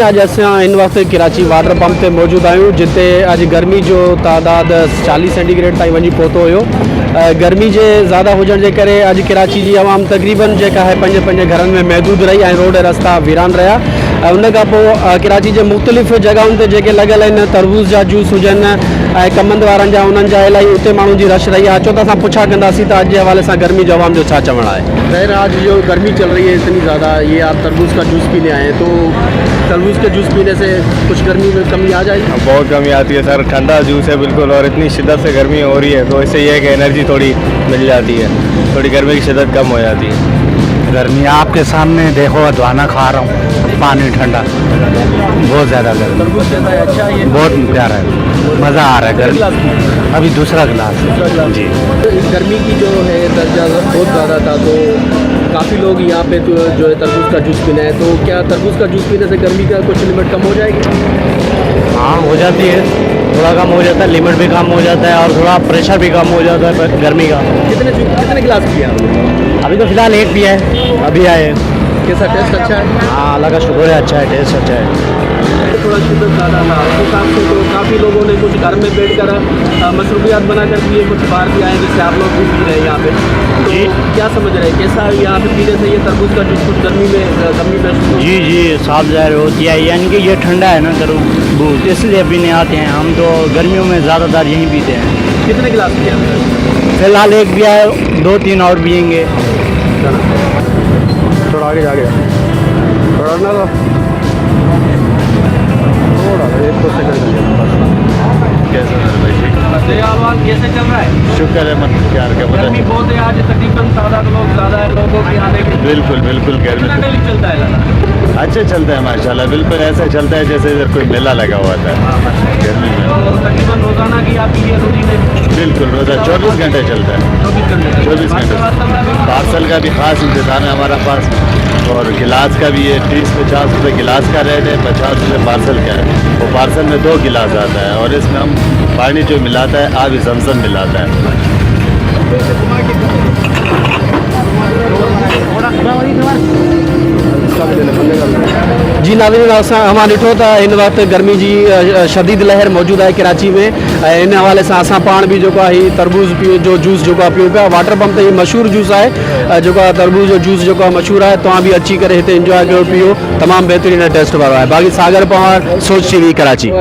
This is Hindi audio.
नाज़रीन अज अस इन वक्त कराची वाटर पंप से मौजूद आयूँ जिते अज गर्मी जो तादाद 40 सेंटीग्रेड ताईं वही पहुतो हो। गर्मी के ज़्यादा होने के करे अज कराची की आवाम तकरीबन जेका है पंज घर में महदूद रही और रोड रास्ता वीरान रहा। उन कराची के मुख्तलिफ़ जगहों से जेके लगल हैं तरबूज जा जूस हुजन कमंद वारन जा उन्हनि जा इलाही उते माण्हुनि जी रश रही है। अचो तो असां पुछा कंदासीं त अॼु जे हवाले से गर्मी जो आवाम जो छा चवण आहे। खैर आज जो गर्मी चल रही है इतनी ज़्यादा, ये आप तरबूज का जूस पीने आए हैं तो तरबूज के जूस पीने से कुछ गर्मी में कमी आ जाएगी? बहुत कमी आती है सर, ठंडा जूस है बिल्कुल और इतनी शिद्दत से गर्मी हो रही है तो इससे ये है कि एनर्जी थोड़ी मिल जाती है, थोड़ी गर्मी की शिद्दत कम हो जाती है। गर्मी आपके सामने देखो, अदवाना खा रहा हूँ, पानी ठंडा, बहुत ज़्यादा गर्मी। तरबूज कैसा है? अच्छा है, बहुत प्यारा है, मज़ा आ रहा है। गर्मी अभी दूसरा गिलास जी। गर्मी की जो है दर्जा बहुत ज़्यादा था तो काफ़ी लोग यहाँ पे तो जो है तरबूज का जूस पीना है, तो क्या तरबूज का जूस पीने से गर्मी का कुछ लिमिट कम हो जाएगी? हाँ हो जाती है, थोड़ा कम हो जाता है, लिमिट भी कम हो जाता है और थोड़ा प्रेशर भी कम हो जाता है गर्मी का। कितने गिलास पिया आपने? अभी तो फिलहाल एक भी है, अभी आए। कैसा टेस्ट? अच्छा है? हाँ अल्लाह का शुक्र है, अच्छा है, टेस्ट अच्छा है। थोड़ा शिद्दत ज़्यादा था उस हिसाब से तो काफ़ी लोगों ने कुछ घर में बैठ कर मशरूबियात बना कर पिए, कुछ बाहर भी आए जैसे आप लोग भी पी रहे हैं यहाँ पे, तो क्या समझ रहे हैं कैसा यहाँ पे पीने से ये तरबूज का जूस कुछ गर्मी में कमी महसूस? जी जी साफ ज़ाहिर होती है, यानी कि ये ठंडा है ना तरबूज, इसलिए पीने आते हैं। हम तो गर्मियों में ज़्यादातर यहीं पीते हैं। कितने गिलास पिया? फिलहाल एक भी है, 2-3 और पियेंगे। थोड़ा आगे जाके थोड़ा ना थोड़ा 1-2 सेकंड कैसा है भाई जी? कैसे चल रहा है? शुक्र है मन प्यार का पता गर्मी बहुत है आज, तकरीबन तादाद लोग ज़्यादा है लोगों के आने के। बिल्कुल बिल्कुल गर्मी कितना डेली चलता है? अच्छा चलता है माशाल्लाह, बिल्कुल ऐसा चलता है जैसे इधर कोई मेला लगा हुआ था गर्मी में। तो तकरीबन रोज़ाना की आपकी ये रूटीन है? बिल्कुल रोज़ा 24 घंटे चलता है। 24 घंटे पार्सल का भी ख़ास इंतज़ाम है हमारा पास, और गिलास का भी है। 30-50 रुपये गिलास का रेट है, 50 रुपये पार्सल का है। वो पार्सल में 2 गिलास आता है और इसमें हम पानी जो मिलाता है आब ज़मज़म मिलाता है। जी नाज़रीन असां ॾिठो त हिन वक़्तु गर्मी जी शदीद लहर मौजूद है कराची में। इन हवाले से असां पाण भी जो आहे तरबूज जो जूस जो पियूं पिया। वाटर पंप ते मशहूर जूस है जो तरबूज जो जूस जो मशहूर है, तव्हां भी अची करे हिते इंजॉय कयो पियो, तमामु बेहतरीन टेस्ट वारो है। बाक़ी सागर पवार, सोच TV कराची।